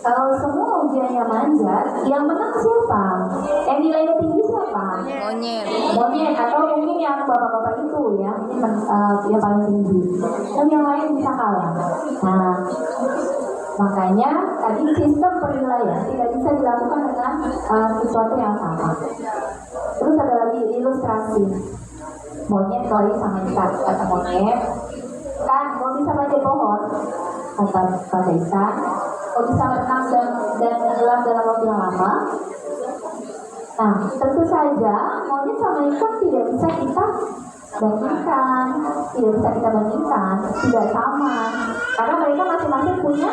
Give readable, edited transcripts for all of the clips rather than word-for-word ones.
Kalau semua ujiannya manjat, yang menang siapa? Yang nilainya tinggi siapa? Monyet. Monyet, atau mungkin yang bapak-bapak itu ya, yang paling tinggi. Dan yang lain bisa kalah. Nah, makanya tadi sistem penilaian tidak bisa dilakukan dengan sesuatu yang sama. Terus ada lagi ilustrasi. Monyet lagi sama ikan, kata monyet. Kan mau bisa manjat pohon, kata ikan. Mau bisa berenang dan menyelam dalam waktu yang lama. Nah, tentu saja monyet sama ikan tidak bisa kita bandingkan, tidak sama, karena mereka masing-masing punya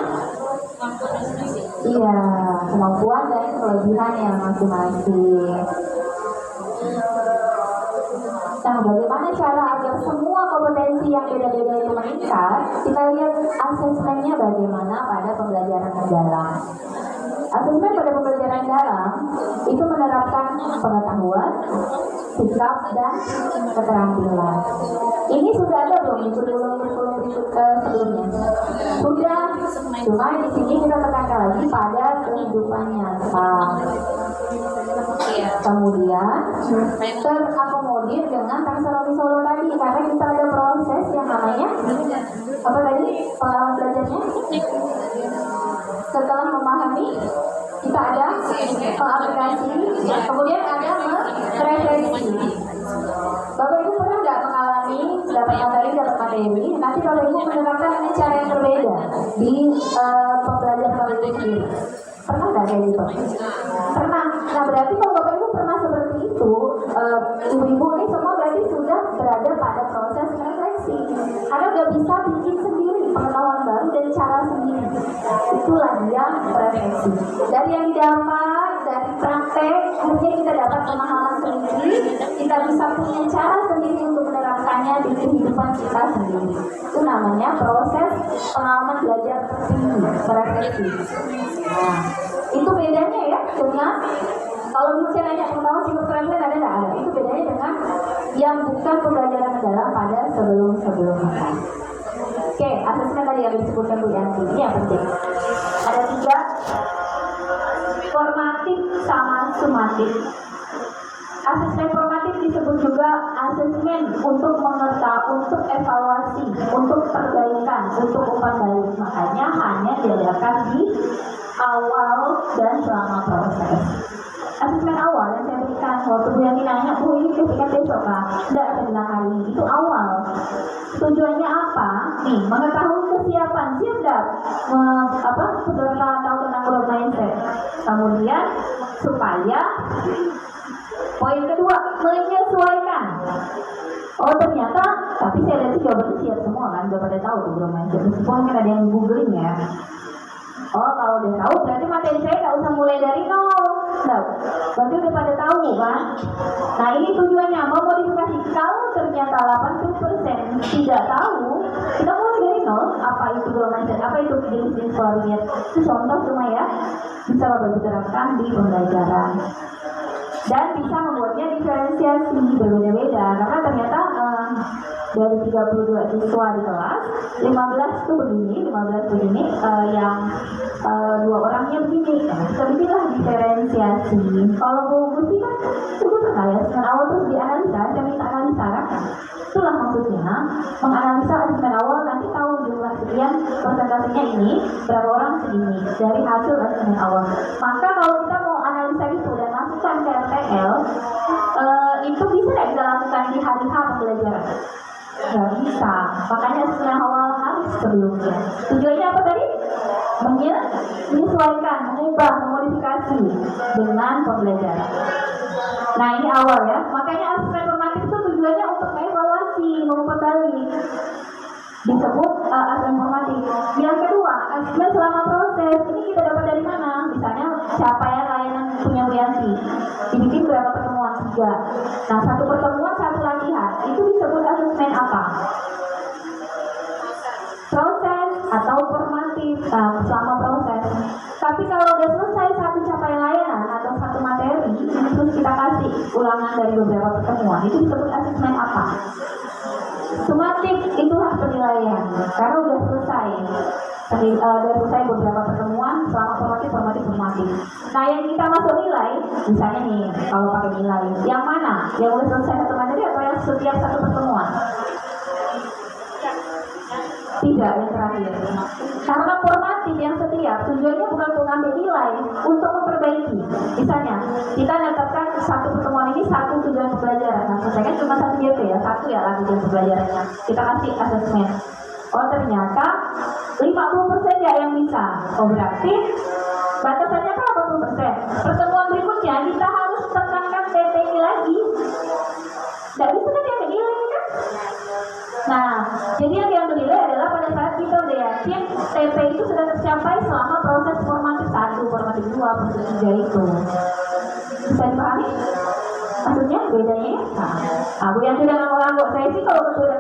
kemampuan dan kelebihan yang masing-masing. Nah, bagaimana cara agar semua kompetensi yang beda-beda itu meningkat? Kita lihat asesmennya bagaimana pada pembelajaran mendalam. Asesmen pada pembelajaran dalam itu menerapkan pengetahuan, sikap, dan keterampilan. Ini sudah ada belum di kurikulum sebelumnya? Sudah, cuma di sini kita tekankan lagi pada kehidupan nyata. Kemudian terakomodir dengan taksonomi Solo tadi, karena kita ada proses yang namanya apa tadi pengalaman belajarnya. Setelah memahami, kita ada aplikasi, kemudian ada merefleksi. Bapak Ibu pernah nggak mengalami dapat materi, nanti Bapak Ibu menerapkan dengan cara yang berbeda di pembelajaran Bapak Ibu sendiri? Pernah nggak kayak gitu? Pernah. Nah, berarti kalau Bapak Ibu pernah seperti itu, ibu-ibu ini semua berarti sudah berada pada proses refleksi, karena udah bisa bikin sendiri pengetahuan baru dan cara sendiri. Itulah dia refleksi. Dari yang didapat dari praktek, akhirnya kita dapat pemahaman sendiri, kita bisa punya cara sendiri untuk menerapkannya di kehidupan kita sendiri. Itu namanya proses pengalaman belajar tertinggi, refleksi. Nah, itu bedanya ya dengan kalau misalnya nanya pengetahuan psikoterapeuti ada nggak ada? Itu bedanya dengan yang bukan pembelajaran mendalam pada sebelum-sebelumnya. Oke, asesmen tadi yang disebutkan Bu Yanti, ini yang penting. Ada 3, formatif sama sumatif. Asesmen formatif disebut juga asesmen untuk mengerti, untuk evaluasi, untuk perbaikan, untuk umpan balik. Makanya hanya diadakan di awal dan selama proses. Asesmen awal yang saya berikan waktu Bu Yanti nanya, Bu ini ketika besok Kak? Tidak, saya bilang hari ini. Itu awal. Tujuannya apa? Nih, mengetahui kesiapan. Siap tidak? Peserta tahu tentang growth mindset. Kemudian supaya poin kedua, menyesuaikan. Oh ternyata, tapi saya lihat jawabannya siap semua kan, udah pada tahu tuh growth mindset. Meskipun kan ada yang googling ya. Oh kalau udah tahu berarti materi saya nggak usah mulai dari nol. Berarti udah pada tahu kan. Nah ini tujuannya mau modifikasi. Kalau ternyata 80% tidak tahu, kita mulai dari nol. Apa itu growth mindset, apa itu jenis-jenis pola pikir. Itu contoh cuma ya, bisa Bapak diterapkan di pembelajaran. Dan bisa membuatnya diferensiasi berbeda-beda. Karena ternyata dari 32 siswa di kelas, 15 tuh begini, yang 2 orangnya begini. Nah, kita bikinlah diferensiasi. Kalau Bu Gusti kan, itu pernah ya, dengan awal terus dianalisa, saya minta analisa kan. Itulah maksudnya, menganalisa asesmen awal, nanti tahu jumlah sekian, persentasenya ini, berapa orang segini, dari hasil asesmen awal. Maka kalau kita mau analisa itu dan masukkan ke RTL, itu bisa tidak kita lakukan di hari H pembelajaran? Nggak bisa, makanya asesmen awal harus sebelumnya. Tujuannya apa tadi? Menyesuaikan, mengubah, memodifikasi dengan pembelajaran. Nah ini awal ya, makanya asesmen formatif itu tujuannya untuk mengevaluasi, mengumpat balik, disebut asesmen formatif. Yang kedua, asesmen selama proses, ini kita dapat dari mana? Misalnya siapa ya layanan punya Bu Yanti, dibikin berapa pertemuan? 3. Nah 1 pertemuan 1 latihan, itu disebut asesmen apa? Proses atau formatif selama proses. Tapi kalau udah selesai 1 capaian layanan atau 1 materi, terus kita kasih ulangan dari beberapa pertemuan, itu disebut asesmen apa? Sumatif, itulah penilaian karena udah selesai beberapa pertemuan selama formatif. Nah, yang kita masuk nilai, misalnya nih, kalau pakai nilai, yang mana? Yang udah selesai satu materi atau yang setiap satu pertemuan? Tidak, yang terakhir. Karena formatif yang setiap tujuannya bukan untuk ngambil nilai, untuk memperbaiki. Misalnya, kita menetapkan satu pertemuan ini satu tujuan pembelajaran. Nah, selesaikan cuma satu GP ya, satu ya lah tujuan pembelajarannya. Kita kasih asesmen. Oh, ternyata 50% ya yang bisa. Oh, berarti batasannya kan 80%. Pertemuan berikutnya kita harus tekankan TP ini lagi. Tidak bisa kan yang nilai kan? Nah, jadi yang diambil nilai adalah pada saat kita udah yakin TP itu sudah tercapai selama proses formatif 1, formatif 2, formatif 3 itu. Bisa dipahami? Maksudnya bedanya ya? Nah, aku yang sudah ngangguk-ngangguk, saya sih kalau sudah